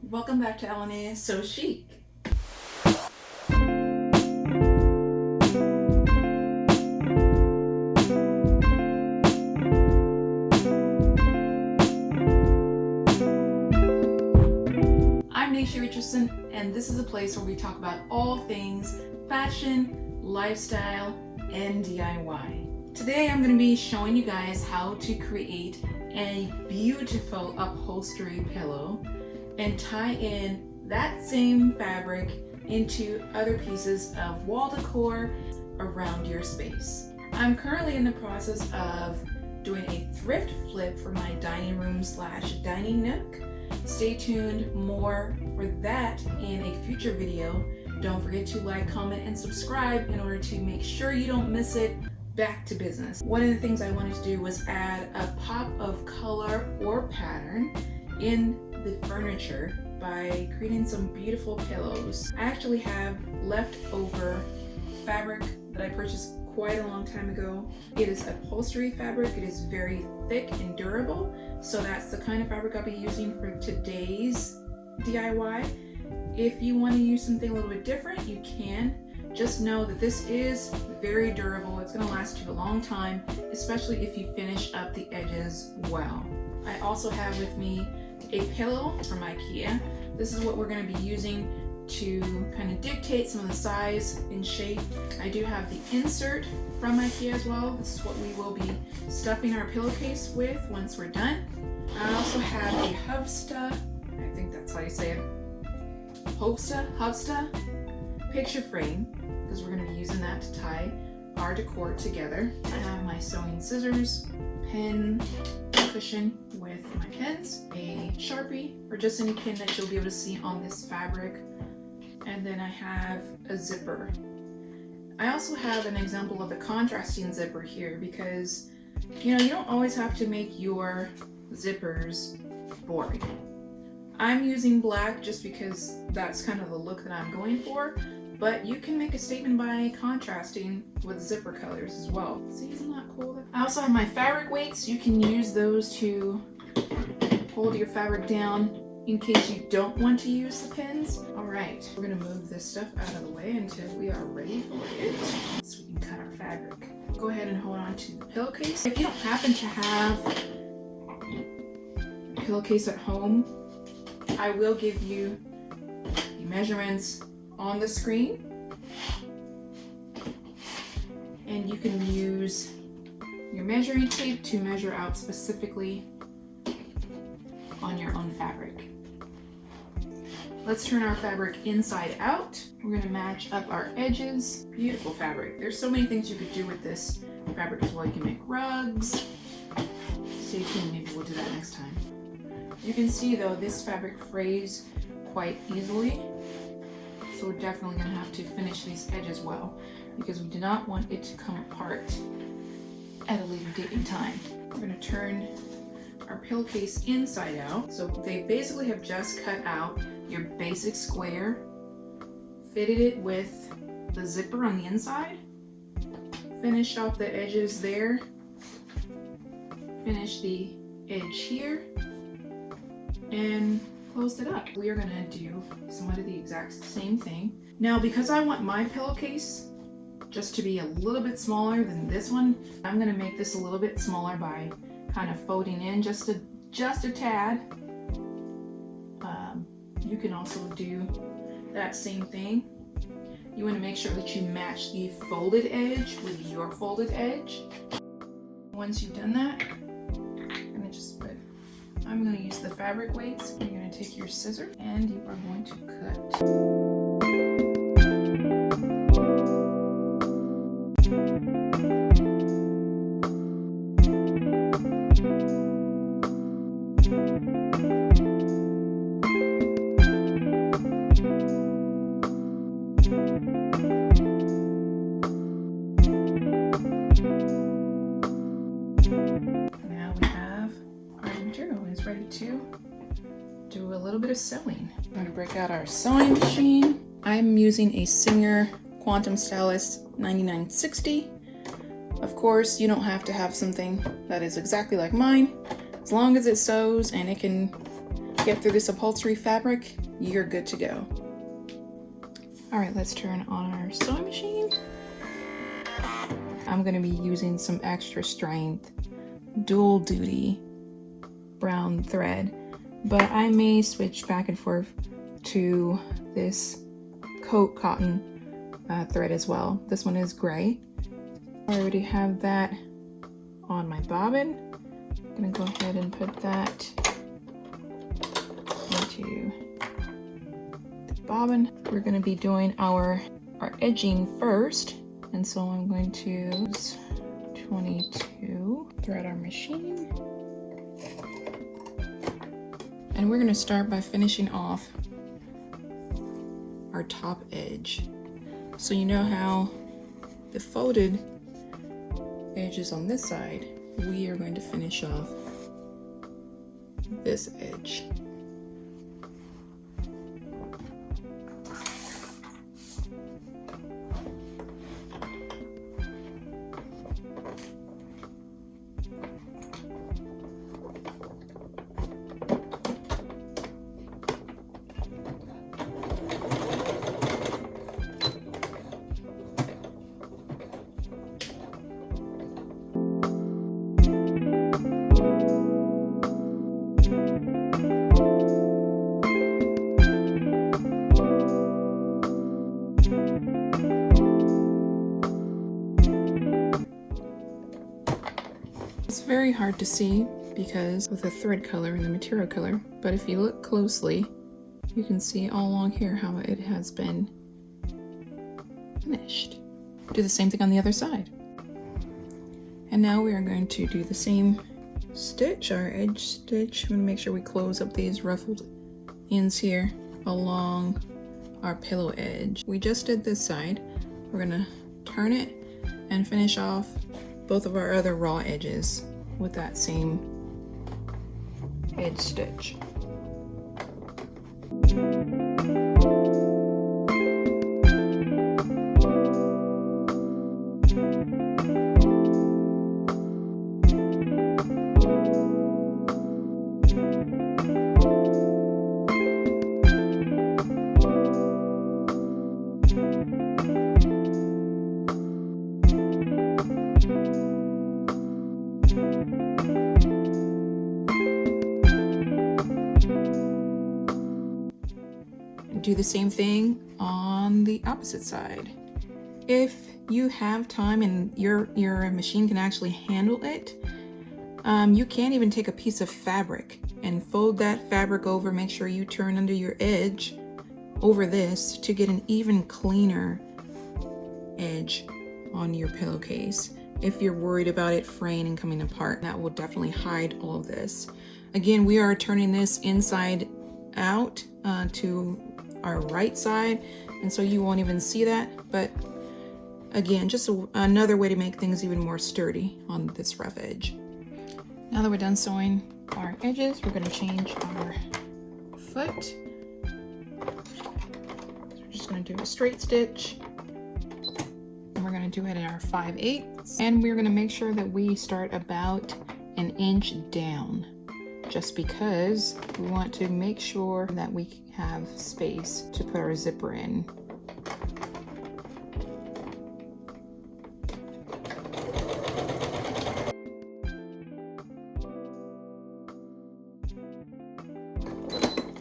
Welcome back to Alanaya So Chic. I'm Richardson, and this is a place where we talk about all things fashion, lifestyle, and DIY. Today I'm going to be showing you guys how to create a beautiful upholstery pillow and tie in that same fabric into other pieces of wall decor around your space. I'm currently in the process of doing a thrift flip for my dining room / dining nook. Stay tuned, more for that in a future video. Don't forget to like, comment, and subscribe in order to make sure you don't miss it. Back to business. One of the things I wanted to do was add a pop of color or pattern in the furniture by creating some beautiful pillows. I actually have leftover fabric that I purchased quite a long time ago. It is upholstery fabric. It is very thick and durable, so that's the kind of fabric I'll be using for today's DIY. If you want to use something a little bit different, you can. Just know that this is very durable. It's going to last you a long time, especially if you finish up the edges well. I also have with me a pillow from IKEA. This is what we're going to be using to kind of dictate some of the size and shape. I do have the insert from IKEA as well. This is what we will be stuffing our pillowcase with once we're done. I also have a Huvsta, I think that's how you say it, Huvsta picture frame, because we're going to be using that to tie our decor together. I have my sewing scissors, pen, cushion with my pens, a Sharpie, or just any pin that you'll be able to see on this fabric. And then I have a zipper. I also have an example of a contrasting zipper here because, you don't always have to make your zippers boring. I'm using black just because that's kind of the look that I'm going for, but you can make a statement by contrasting with zipper colors as well. See, isn't that cool? I also have my fabric weights. You can use those to hold your fabric down in case you don't want to use the pins. All right, we're gonna move this stuff out of the way until we are ready for it, so we can cut our fabric. Go ahead and hold on to the pillowcase. If you don't happen to have a pillowcase at home, I will give you the measurements on the screen, and you can use your measuring tape to measure out specifically on your own fabric. Let's turn our fabric inside out. We're going to match up our edges. Beautiful fabric. There's so many things you could do with this fabric as well. You can make rugs. Stay tuned, maybe we'll do that next time. You can see though, this fabric frays quite easily. So we're definitely going to have to finish these edges well because we do not want it to come apart at a later date in time. We're going to turn our pillowcase inside out. So they basically have just cut out your basic square, fitted it with the zipper on the inside, finished off the edges there, finish the edge here, and closed it up. We are going to do somewhat of the exact same thing. Now, because I want my pillowcase just to be a little bit smaller than this one, I'm going to make this a little bit smaller by kind of folding in just a tad. You can also do that same thing. You want to make sure that you match the folded edge with your folded edge. Once you've done that, I'm going to use the fabric weights. You're going to take your scissors and you are going to cut. Ready to do a little bit of sewing. I'm going to break out our sewing machine. I'm using a Singer Quantum Stylist 9960. Of course, you don't have to have something that is exactly like mine, as long as it sews and it can get through this upholstery fabric, you're good to go. All right, let's turn on our sewing machine. I'm gonna be using some extra strength, dual duty brown thread, but I may switch back and forth to this coat cotton thread as well. This one is gray. I already have that on my bobbin. I'm gonna go ahead and put that into the bobbin. We're gonna be doing our edging first, and so I'm going to use 22, thread our machine, and we're gonna start by finishing off our top edge. So you know how the folded edge is on this side, we are going to finish off this edge. It's very hard to see because of the thread color and the material color, but if you look closely, you can see all along here how it has been finished. Do the same thing on the other side. And now we are going to do the same stitch, our edge stitch. I'm going to make sure we close up these ruffled ends here along our pillow edge. We just did this side. We're going to turn it and finish off both of our other raw edges with that same edge stitch. Do the same thing on the opposite side. If you have time and your machine can actually handle it, you can even take a piece of fabric and fold that fabric over. Make sure you turn under your edge over this to get an even cleaner edge on your pillowcase. If you're worried about it fraying and coming apart, that will definitely hide all of this. Again, we are turning this inside out to our right side, and so you won't even see that, but again, just another way to make things even more sturdy on this rough edge. Now that we're done sewing our edges, we're going to change our foot. We're just going to do a straight stitch, and we're going to do it in our 5/8, and we're going to make sure that we start about an inch down, just because we want to make sure that we have space to put our zipper in.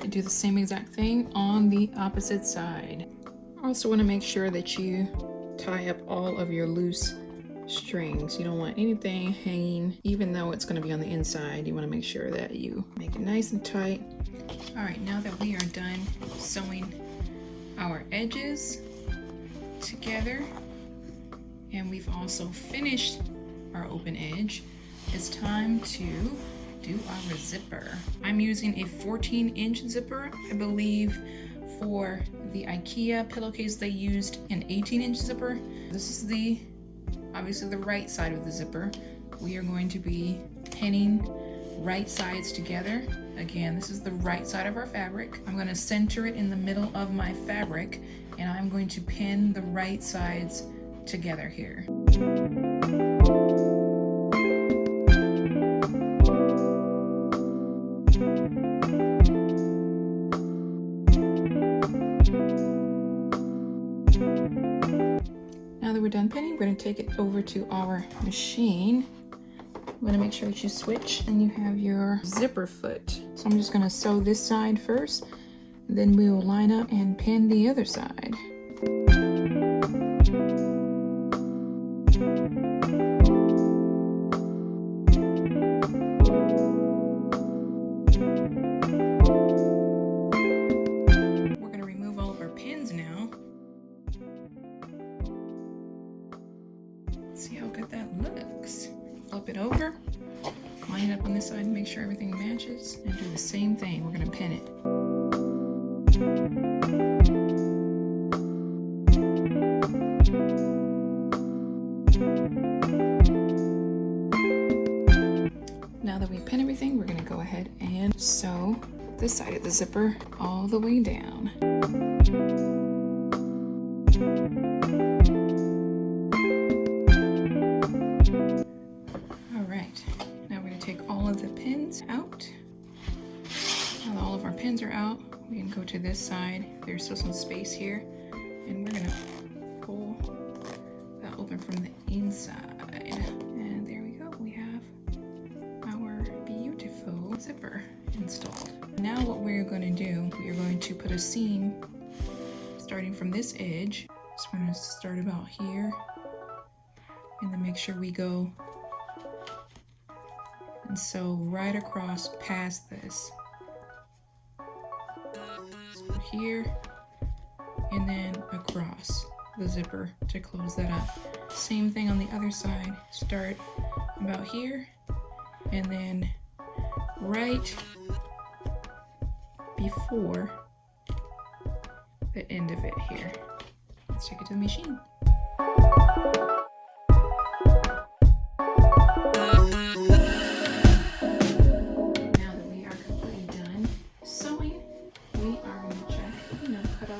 And do the same exact thing on the opposite side. Also want to make sure that you tie up all of your loose strings. You don't want anything hanging, even though it's going to be on the inside. You want to make sure that you make it nice and tight. All right, now that we are done sewing our edges together, and we've also finished our open edge, it's time to do our zipper. I'm using a 14-inch zipper. I believe for the IKEA pillowcase they used an 18-inch zipper. This is obviously the right side of the zipper. We are going to be pinning right sides together. Again, this is the right side of our fabric. I'm going to center it in the middle of my fabric, and I'm going to pin the right sides together here. Now that we're done pinning, we're going to take it over to our machine. I'm going to make sure that you switch and you have your zipper foot. So I'm just going to sew this side first, then we will line up and pin the other side. We're going to remove all of our pins now. See how good that looks. Flip it over, line it up on this side and make sure everything matches, and do the same thing. We're going to pin it. Now that we pin everything, we're going to go ahead and sew this side of the zipper all the way down. Take all of the pins out. Now that all of our pins are out, we can go to this side. There's still some space here, and we're gonna pull that open from the inside. And there we go. We have our beautiful zipper installed. Now what we're going to do, we are going to put a seam starting from this edge. So we're going to start about here, and then make sure we go and sew right across past this. So here, and then across the zipper to close that up. Same thing on the other side. Start about here, and then right before the end of it here. Let's take it to the machine.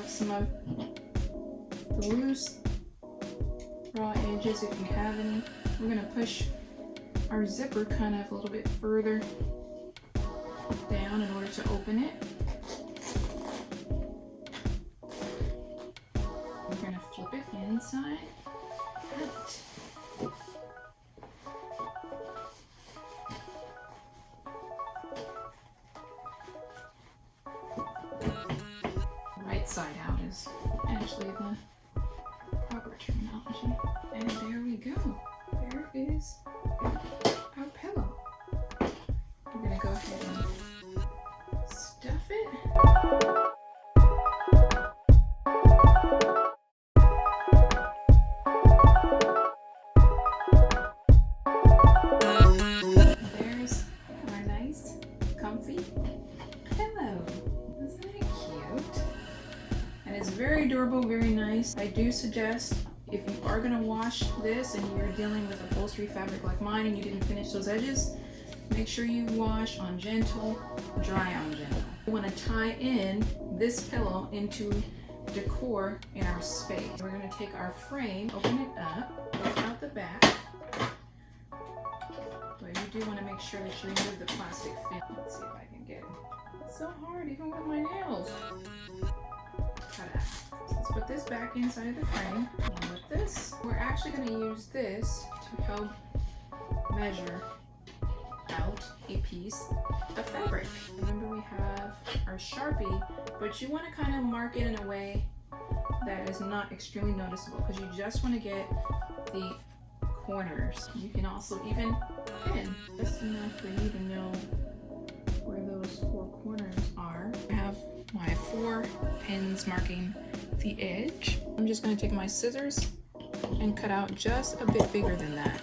Some of the loose raw edges, if you have any. We're going to push our zipper kind of a little bit further down in order to open it. We're going to flip it inside out. Side out is actually the proper terminology. And there we go. There is our pillow. We're going to go ahead and stuff it. There's our nice, comfy pillow. Isn't it cute? And it's very durable, very nice. I do suggest, if you are going to wash this and you're dealing with upholstery fabric like mine and you didn't finish those edges, make sure you wash on gentle, dry on gentle. We want to tie in this pillow into decor in our space. We're going to take our frame, open it up, take out the back. But you do want to make sure that you remove the plastic film. Let's see if I can get it. It's so hard, even with my nails. Let's put this back inside of the frame. And with this, we're actually going to use this to help measure out a piece of fabric. Remember, we have our Sharpie, but you want to kind of mark it in a way that is not extremely noticeable, because you just want to get the corners. You can also even pin just enough for you to know where those 4 corners are. I have my 4 pins marking the edge. I'm just going to take my scissors and cut out just a bit bigger than that.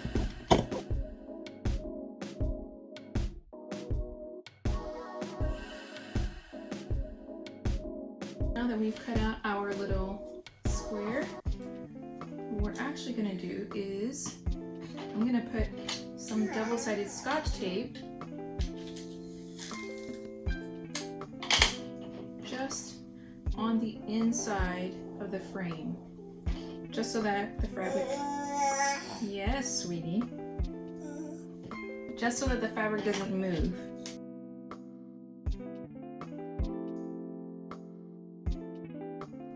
Now that we've cut out our little square, what we're actually going to do is I'm going to put some double-sided Scotch tape just on the inside of the frame, just so that the fabric, yes, sweetie, just so that the fabric doesn't move.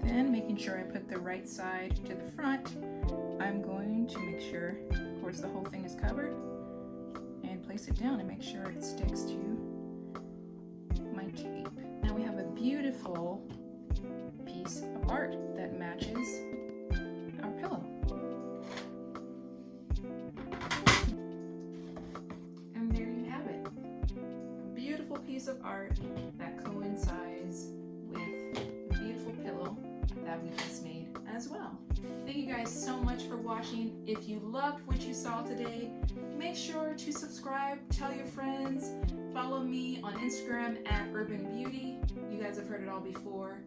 Then making sure I put the right side to the front, I'm going to make sure, of course, the whole thing is covered, and place it down and make sure it sticks to my tape. Now we have a beautiful piece of art that matches our pillow. And there you have it. A beautiful piece of art that coincides with the beautiful pillow that we just made as well. Thank you guys so much for watching. If you loved what you saw today, make sure to subscribe, tell your friends, follow me on Instagram at Urban Beauty. You guys have heard it all before,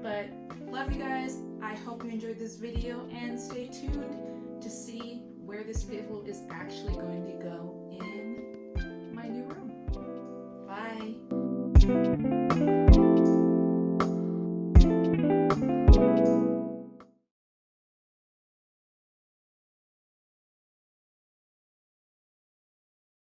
but love you guys. I hope you enjoyed this video, and stay tuned to see where this pillow is actually going to go in my new room. Bye.